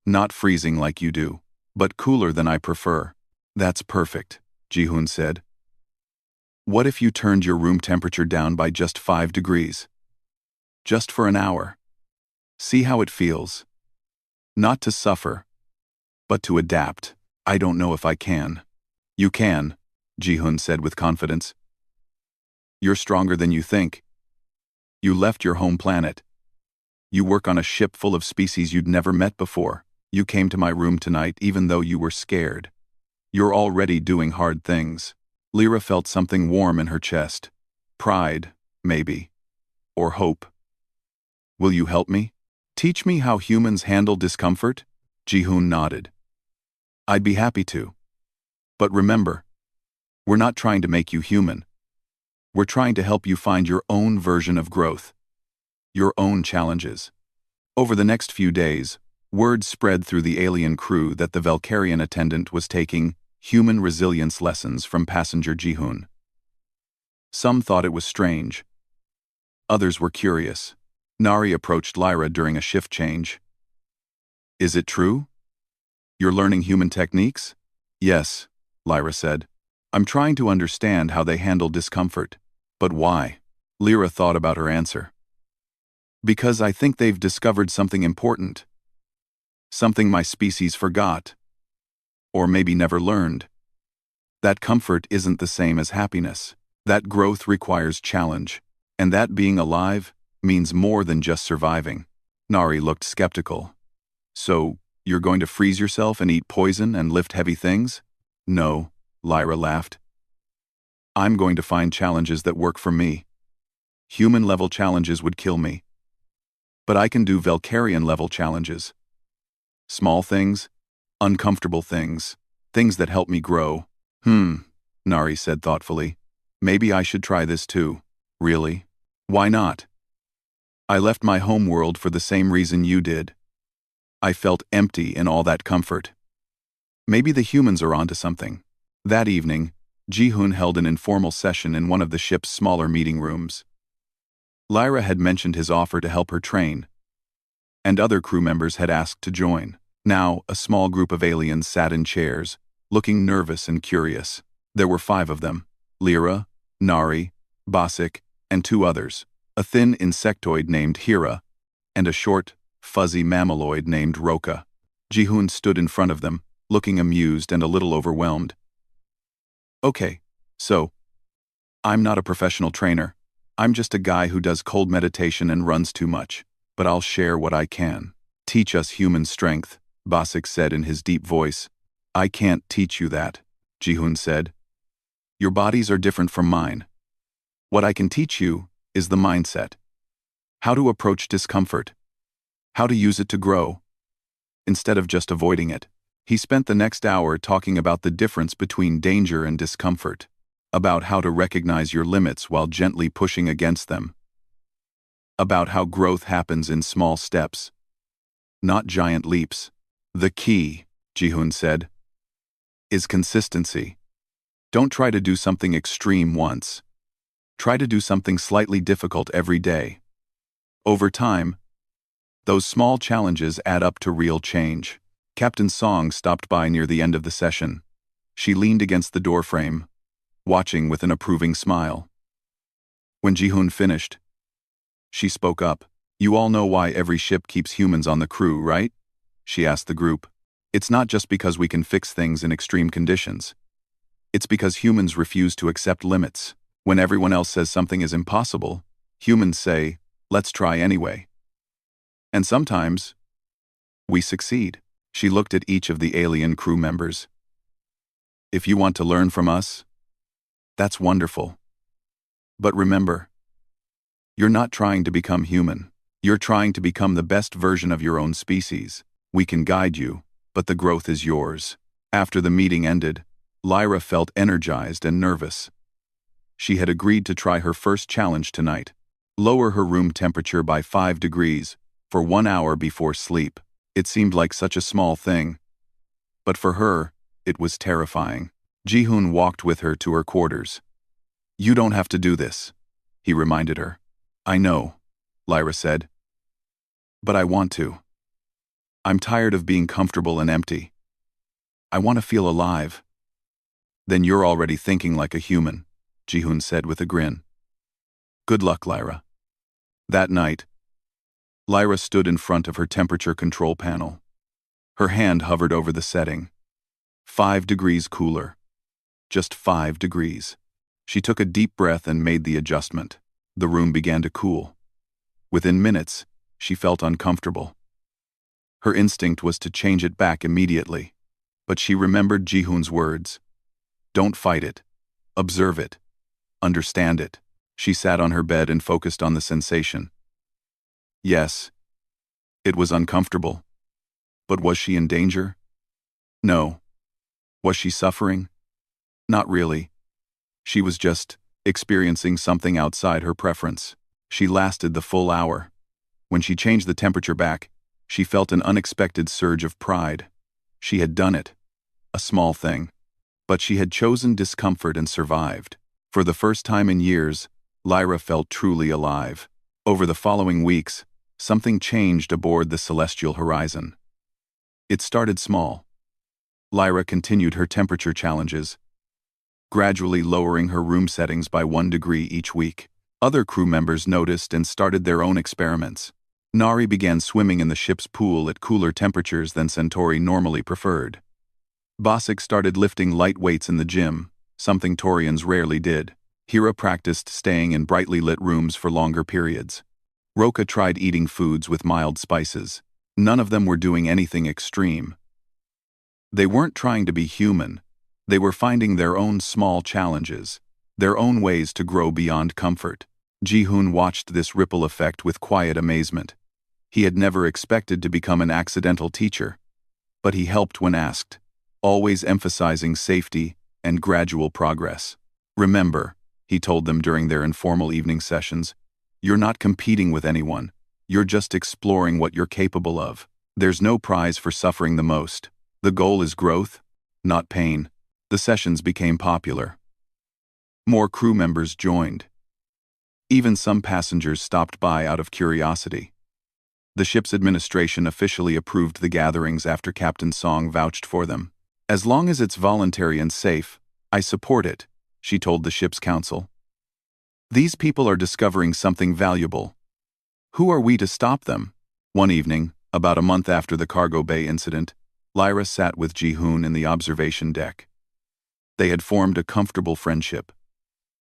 Not freezing like you do, but cooler than I prefer. That's perfect, Ji-hoon said. What if you turned your room temperature down by just 5 degrees? Just for an hour. See how it feels. Not to suffer, but to adapt. I don't know if I can. You can, Ji-hoon said with confidence. You're stronger than you think. You left your home planet. You work on a ship full of species you'd never met before. You came to my room tonight even though you were scared. You're already doing hard things. Lyra felt something warm in her chest. Pride, maybe. Or hope. Will you help me? Teach me how humans handle discomfort? Ji-hoon nodded. I'd be happy to. But remember, we're not trying to make you human. We're trying to help you find your own version of growth. Your own challenges. Over the next few days, word spread through the alien crew that the Valkyrian attendant was taking human resilience lessons from passenger Ji-hoon. Some thought it was strange. Others were curious. Nari approached Lyra during a shift change. Is it true? You're learning human techniques? Yes, Lyra said. I'm trying to understand how they handle discomfort. But why? Lyra thought about her answer. Because I think they've discovered something important. Something my species forgot. Or maybe never learned. That comfort isn't the same as happiness. That growth requires challenge. And that being alive means more than just surviving. Nari looked skeptical. So, you're going to freeze yourself and eat poison and lift heavy things? No, Lyra laughed. I'm going to find challenges that work for me. Human-level challenges would kill me. But I can do Valkyrian-level challenges. Small things, uncomfortable things, things that help me grow. Nari said thoughtfully. Maybe I should try this too. Really? Why not? I left my home world for the same reason you did. I felt empty in all that comfort. Maybe the humans are onto something. That evening, Ji-hoon held an informal session in one of the ship's smaller meeting rooms. Lyra had mentioned his offer to help her train, and other crew members had asked to join. Now, a small group of aliens sat in chairs, looking nervous and curious. There were 5 of them: Lyra, Nari, Bosik, and 2 others, a thin insectoid named Hira, and a short, fuzzy mammaloid named Roka. Jihoon stood in front of them, looking amused and a little overwhelmed. Okay, so, I'm not a professional trainer. I'm just a guy who does cold meditation and runs too much, but I'll share what I can. Teach us human strength, Bosik said in his deep voice. I can't teach you that, Jihoon said. Your bodies are different from mine. What I can teach you is the mindset. How to approach discomfort. How to use it to grow, instead of just avoiding it. He spent the next hour talking about the difference between danger and discomfort, about how to recognize your limits while gently pushing against them, about how growth happens in small steps, not giant leaps. The key, Jihoon said, is consistency. Don't try to do something extreme once. Try to do something slightly difficult every day. Over time, those small challenges add up to real change. Captain Song stopped by near the end of the session. She leaned against the doorframe, watching with an approving smile. When Jihoon finished, she spoke up. You all know why every ship keeps humans on the crew, right? She asked the group. It's not just because we can fix things in extreme conditions. It's because humans refuse to accept limits. When everyone else says something is impossible, humans say, let's try anyway. And sometimes, we succeed. She looked at each of the alien crew members. If you want to learn from us, that's wonderful. But remember, you're not trying to become human. You're trying to become the best version of your own species. We can guide you, but the growth is yours. After the meeting ended, Lyra felt energized and nervous. She had agreed to try her first challenge tonight: lower her room temperature by 5 degrees for 1 hour before sleep. It seemed like such a small thing, but for her, it was terrifying. Jihoon walked with her to her quarters. You don't have to do this, he reminded her. I know, Lyra said. But I want to. I'm tired of being comfortable and empty. I want to feel alive. Then you're already thinking like a human, Jihoon said with a grin. Good luck, Lyra. That night, Lyra stood in front of her temperature control panel. Her hand hovered over the setting. 5 degrees cooler. Just 5 degrees. She took a deep breath and made the adjustment. The room began to cool. Within minutes, she felt uncomfortable. Her instinct was to change it back immediately, but she remembered Jihoon's words. Don't fight it. Observe it. Understand it. She sat on her bed and focused on the sensation. Yes, it was uncomfortable. But was she in danger? No. Was she suffering? Not really. She was just experiencing something outside her preference. She lasted the full hour. When she changed the temperature back, she felt an unexpected surge of pride. She had done it. A small thing. But she had chosen discomfort and survived. For the first time in years, Lyra felt truly alive. Over the following weeks, something changed aboard the celestial horizon. It started small. Lyra continued her temperature challenges, gradually lowering her room settings by 1 degree each week. Other crew members noticed and started their own experiments. Nari began swimming in the ship's pool at cooler temperatures than Centauri normally preferred. Bosik started lifting light weights in the gym, something Taurians rarely did. Hira practiced staying in brightly lit rooms for longer periods. Roka tried eating foods with mild spices. None of them were doing anything extreme. They weren't trying to be human. They were finding their own small challenges, their own ways to grow beyond comfort. Jihoon watched this ripple effect with quiet amazement. He had never expected to become an accidental teacher, but he helped when asked, always emphasizing safety and gradual progress. Remember, he told them during their informal evening sessions, you're not competing with anyone. You're just exploring what you're capable of. There's no prize for suffering the most. The goal is growth, not pain. The sessions became popular. More crew members joined. Even some passengers stopped by out of curiosity. The ship's administration officially approved the gatherings after Captain Song vouched for them. "As long as it's voluntary and safe, I support it," she told the ship's council. "These people are discovering something valuable. Who are we to stop them?" One evening, about a month after the cargo bay incident, Lyra sat with Ji-hoon in the observation deck. They had formed a comfortable friendship.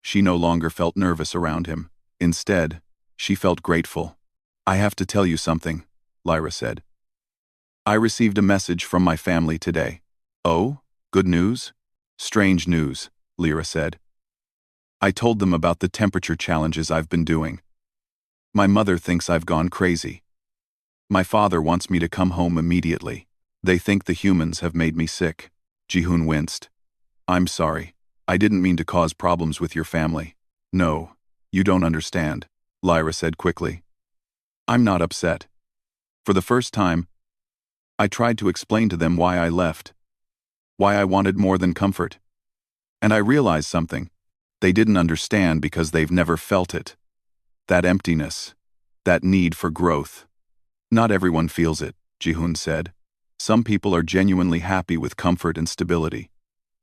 She no longer felt nervous around him. Instead, she felt grateful. "I have to tell you something," Lyra said. "I received a message from my family today." "Oh, good news?" "Strange news," Lyra said. "I told them about the temperature challenges I've been doing. My mother thinks I've gone crazy. My father wants me to come home immediately. They think the humans have made me sick." Ji-hoon winced. "I'm sorry. I didn't mean to cause problems with your family." "No, you don't understand," Lyra said quickly. "I'm not upset. For the first time, I tried to explain to them why I left. Why I wanted more than comfort. And I realized something. They didn't understand because they've never felt it. That emptiness. That need for growth. Not everyone feels it," Ji-hoon said. "Some people are genuinely happy with comfort and stability.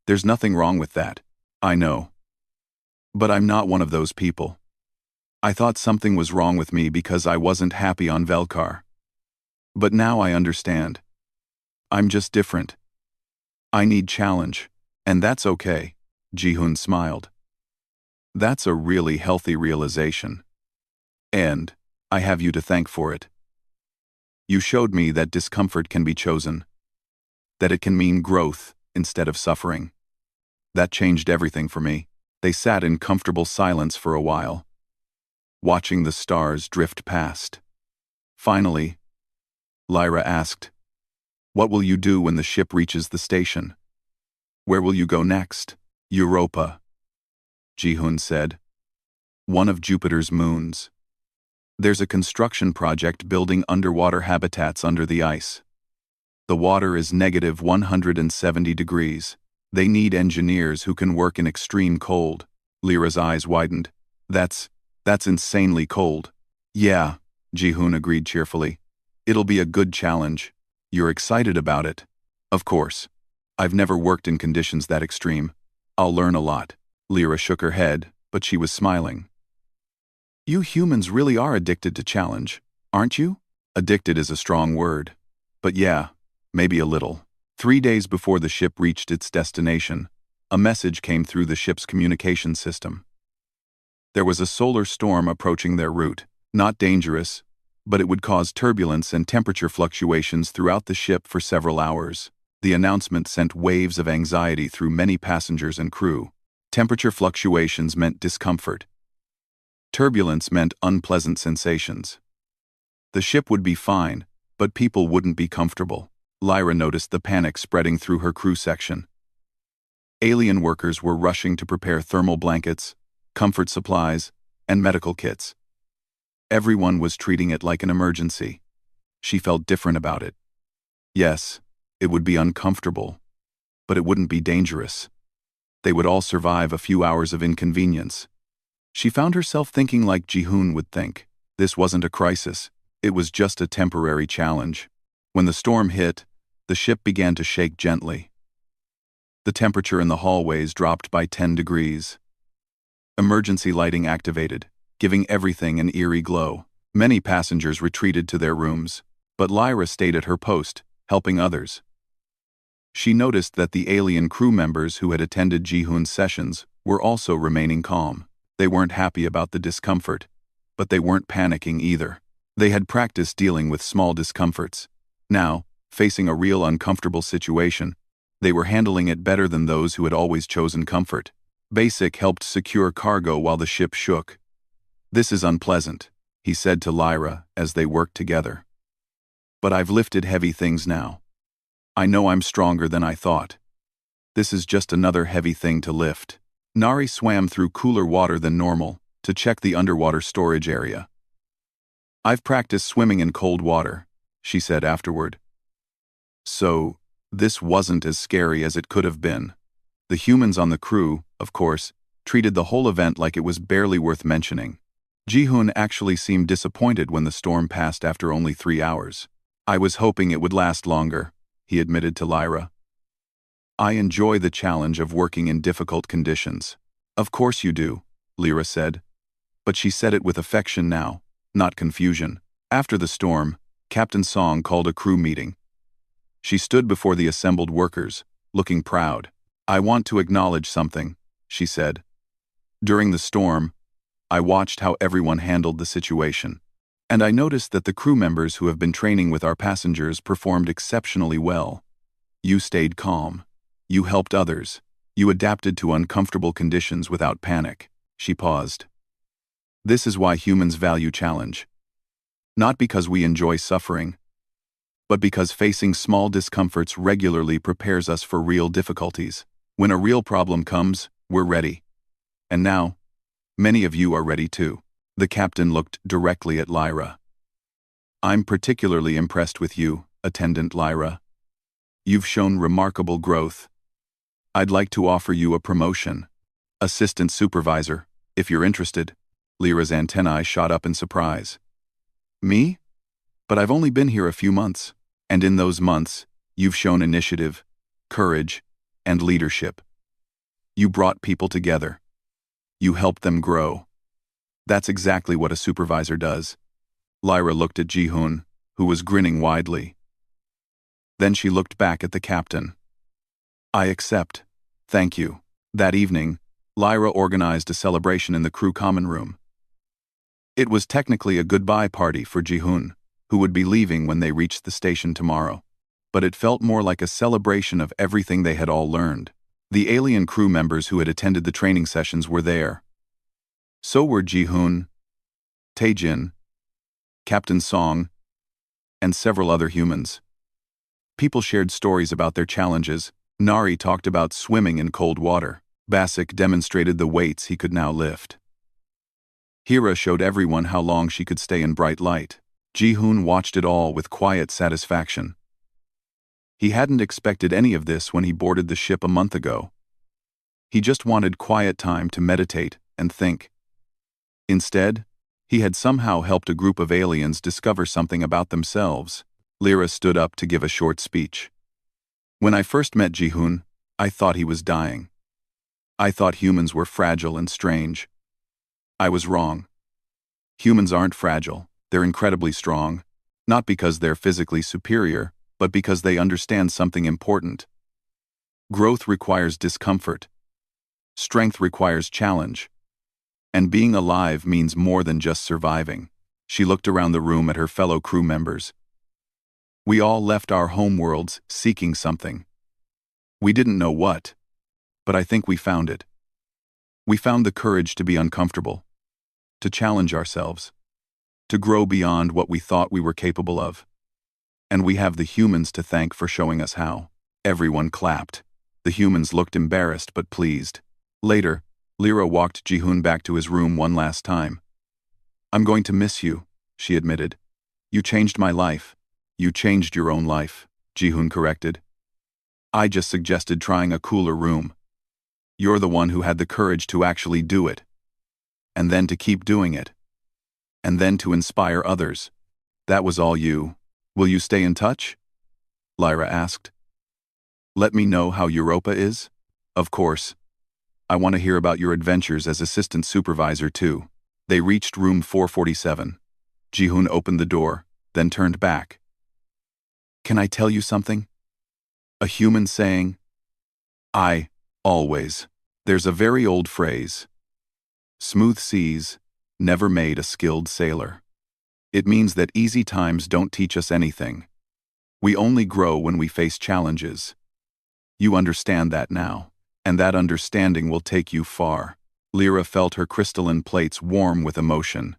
There's nothing wrong with that. I know. But I'm not one of those people. I thought something was wrong with me because I wasn't happy on Velkar. But now I understand. I'm just different. I need challenge, and that's okay." Ji-hoon smiled. "That's a really healthy realization. And I have you to thank for it. You showed me that discomfort can be chosen. That it can mean growth instead of suffering. That changed everything for me." They sat in comfortable silence for a while, watching the stars drift past. Finally, Lyra asked, "What will you do when the ship reaches the station? Where will you go next?" "Europa," Ji-hoon said. "One of Jupiter's moons. There's a construction project building underwater habitats under the ice. The water is negative 170 degrees. They need engineers who can work in extreme cold." Lyra's eyes widened. That's insanely cold." "Yeah," Ji-hoon agreed cheerfully. "It'll be a good challenge. You're excited about it?" "Of course. I've never worked in conditions that extreme. I'll learn a lot." Lyra shook her head, but she was smiling. "You humans really are addicted to challenge, aren't you?" "Addicted is a strong word. But yeah, maybe a little." 3 days before the ship reached its destination, a message came through the ship's communication system. There was a solar storm approaching their route. Not dangerous, but it would cause turbulence and temperature fluctuations throughout the ship for several hours. The announcement sent waves of anxiety through many passengers and crew. Temperature fluctuations meant discomfort. Turbulence meant unpleasant sensations. The ship would be fine, but people wouldn't be comfortable. Lyra noticed the panic spreading through her crew section. Alien workers were rushing to prepare thermal blankets, comfort supplies, and medical kits. Everyone was treating it like an emergency. She felt different about it. Yes, it would be uncomfortable, but it wouldn't be dangerous. They would all survive a few hours of inconvenience. She found herself thinking like Ji-hoon would think. This wasn't a crisis, it was just a temporary challenge. When the storm hit, the ship began to shake gently. The temperature in the hallways dropped by 10 degrees. Emergency lighting activated, giving everything an eerie glow. Many passengers retreated to their rooms, but Lyra stayed at her post, helping others. She noticed that the alien crew members who had attended Ji-hoon's sessions were also remaining calm. They weren't happy about the discomfort, but they weren't panicking either. They had practiced dealing with small discomforts. Now, facing a real uncomfortable situation, they were handling it better than those who had always chosen comfort. Basic helped secure cargo while the ship shook. "This is unpleasant," he said to Lyra as they worked together. "But I've lifted heavy things now. I know I'm stronger than I thought. This is just another heavy thing to lift." Nari swam through cooler water than normal to check the underwater storage area. "I've practiced swimming in cold water," she said afterward. So, this wasn't as scary as it could have been. The humans on the crew, of course, treated the whole event like it was barely worth mentioning. Ji-hoon actually seemed disappointed when the storm passed after only 3 hours. I was hoping it would last longer, he admitted to Lyra. I enjoy the challenge of working in difficult conditions. Of course you do, Lyra said. But she said it with affection now, not confusion. After the storm, Captain Song called a crew meeting. She stood before the assembled workers, looking proud. I want to acknowledge something, she said. During the storm, I watched how everyone handled the situation. And I noticed that the crew members who have been training with our passengers performed exceptionally well. You stayed calm. You helped others. You adapted to uncomfortable conditions without panic. She paused. This is why humans value challenge. Not because we enjoy suffering, but because facing small discomforts regularly prepares us for real difficulties. When a real problem comes, we're ready. And now, many of you are ready too. The captain looked directly at Lyra. I'm particularly impressed with you, Attendant Lyra. You've shown remarkable growth. I'd like to offer you a promotion. Assistant Supervisor, if you're interested. Lyra's antennae shot up in surprise. Me? But I've only been here a few months, and in those months, you've shown initiative, courage, and leadership. You brought people together. You helped them grow. That's exactly what a supervisor does. Lyra looked at Ji-hoon, who was grinning widely. Then she looked back at the captain. I accept. Thank you. That evening, Lyra organized a celebration in the crew common room. It was technically a goodbye party for Ji-hoon, who would be leaving when they reached the station tomorrow. But it felt more like a celebration of everything they had all learned. The alien crew members who had attended the training sessions were there. So were Ji-hoon, Tae-jin, Captain Song, and several other humans. People shared stories about their challenges. Nari talked about swimming in cold water. Basic demonstrated the weights he could now lift. Hira showed everyone how long she could stay in bright light. Ji-hoon watched it all with quiet satisfaction. He hadn't expected any of this when he boarded the ship a month ago. He just wanted quiet time to meditate and think. Instead, he had somehow helped a group of aliens discover something about themselves. Lyra stood up to give a short speech. When I first met Ji-hoon, I thought he was dying. I thought humans were fragile and strange. I was wrong. Humans aren't fragile, they're incredibly strong, not because they're physically superior, but because they understand something important. Growth requires discomfort. Strength requires challenge. And being alive means more than just surviving. She looked around the room at her fellow crew members. We all left our homeworlds seeking something. We didn't know what, but I think we found it. We found the courage to be uncomfortable, to challenge ourselves, to grow beyond what we thought we were capable of. And we have the humans to thank for showing us how. Everyone clapped. The humans looked embarrassed but pleased. Later, Lyra walked Ji-hoon back to his room one last time. I'm going to miss you, she admitted. You changed my life. You changed your own life, Ji-hoon corrected. I just suggested trying a cooler room. You're the one who had the courage to actually do it. And then to keep doing it. And then to inspire others. That was all you. Will you stay in touch? Lyra asked. Let me know how Europa is? Of course. I want to hear about your adventures as assistant supervisor too. They reached room 447. Ji-hoon opened the door, then turned back. Can I tell you something? A human saying, always. There's a very old phrase. Smooth seas never made a skilled sailor. It means that easy times don't teach us anything. We only grow when we face challenges. You understand that now, and that understanding will take you far. Lyra felt her crystalline plates warm with emotion.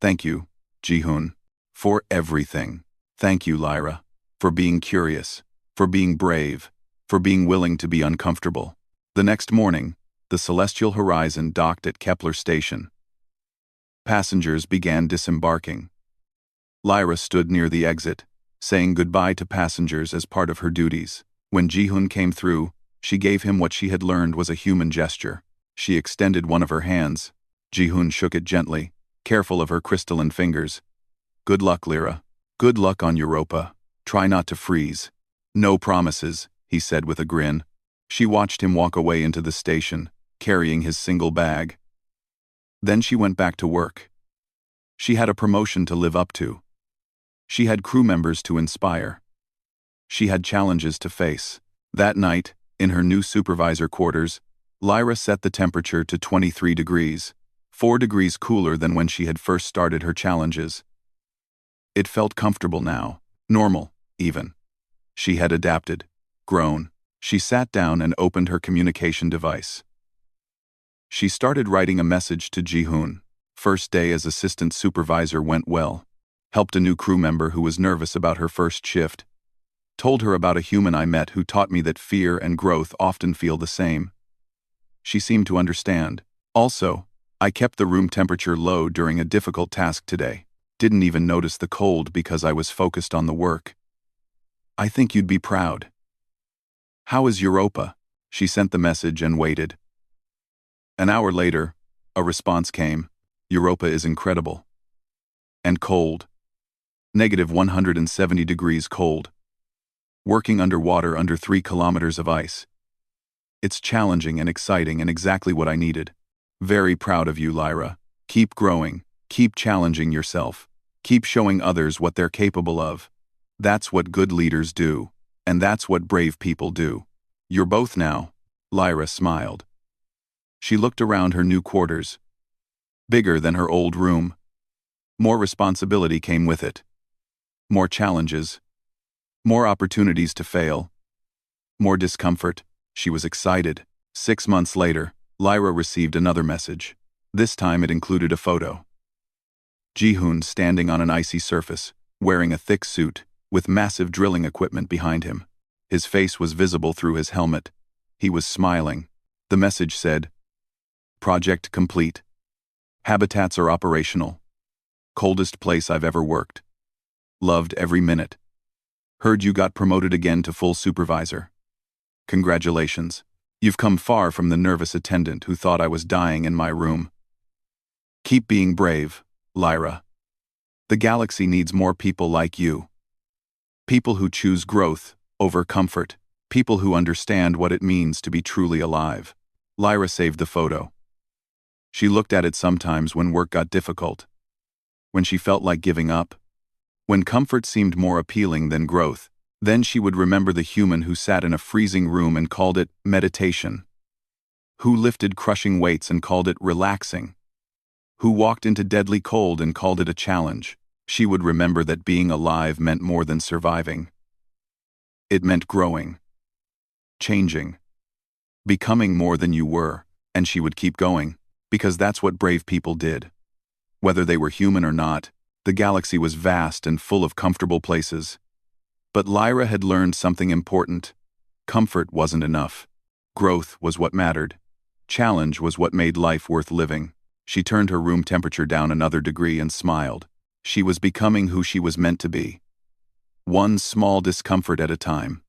Thank you, Ji-hoon, for everything. Thank you, Lyra, for being curious, for being brave, for being willing to be uncomfortable. The next morning, the celestial horizon docked at Kepler Station. Passengers began disembarking. Lyra stood near the exit, saying goodbye to passengers as part of her duties. When Ji-hoon came through, she gave him what she had learned was a human gesture. She extended one of her hands. Ji-hoon shook it gently, careful of her crystalline fingers. "Good luck, Lyra. Good luck on Europa. Try not to freeze." "No promises," he said with a grin. She watched him walk away into the station, carrying his single bag. Then she went back to work. She had a promotion to live up to. She had crew members to inspire. She had challenges to face. That night, in her new supervisor quarters, Lyra set the temperature to 23 degrees, 4 degrees cooler than when she had first started her challenges. It felt comfortable now, normal, even. She had adapted, grown. She sat down and opened her communication device. She started writing a message to Ji-hoon. First day as assistant supervisor went well. Helped a new crew member who was nervous about her first shift. Told her about a human I met who taught me that fear and growth often feel the same. She seemed to understand. Also, I kept the room temperature low during a difficult task today. Didn't even notice the cold because I was focused on the work. I think you'd be proud. How is Europa? She sent the message and waited. An hour later, a response came. Europa is incredible. And cold. -170 degrees cold. Working underwater under 3 kilometers of ice. It's challenging and exciting and exactly what I needed. Very proud of you, Lyra. Keep growing. Keep challenging yourself. Keep showing others what they're capable of. That's what good leaders do. And that's what brave people do. You're both now. Lyra smiled. She looked around her new quarters. Bigger than her old room. More responsibility came with it. More challenges. More opportunities to fail. More discomfort. She was excited. 6 months later, Lyra received another message. This time it included a photo. Ji-hoon standing on an icy surface, wearing a thick suit, with massive drilling equipment behind him. His face was visible through his helmet. He was smiling. The message said, "Project complete. Habitats are operational. Coldest place I've ever worked. Loved every minute. Heard you got promoted again to full supervisor. Congratulations. You've come far from the nervous attendant who thought I was dying in my room. Keep being brave, Lyra. The galaxy needs more people like you. People who choose growth over comfort. People who understand what it means to be truly alive." Lyra saved the photo. She looked at it sometimes when work got difficult. When she felt like giving up. When comfort seemed more appealing than growth. Then she would remember the human who sat in a freezing room and called it meditation. Who lifted crushing weights and called it relaxing. Who walked into deadly cold and called it a challenge. She would remember that being alive meant more than surviving. It meant growing. Changing. Becoming more than you were, and she would keep going, because that's what brave people did. Whether they were human or not, the galaxy was vast and full of comfortable places. But Lyra had learned something important. Comfort wasn't enough. Growth was what mattered. Challenge was what made life worth living. She turned her room temperature down another degree and smiled. She was becoming who she was meant to be. One small discomfort at a time.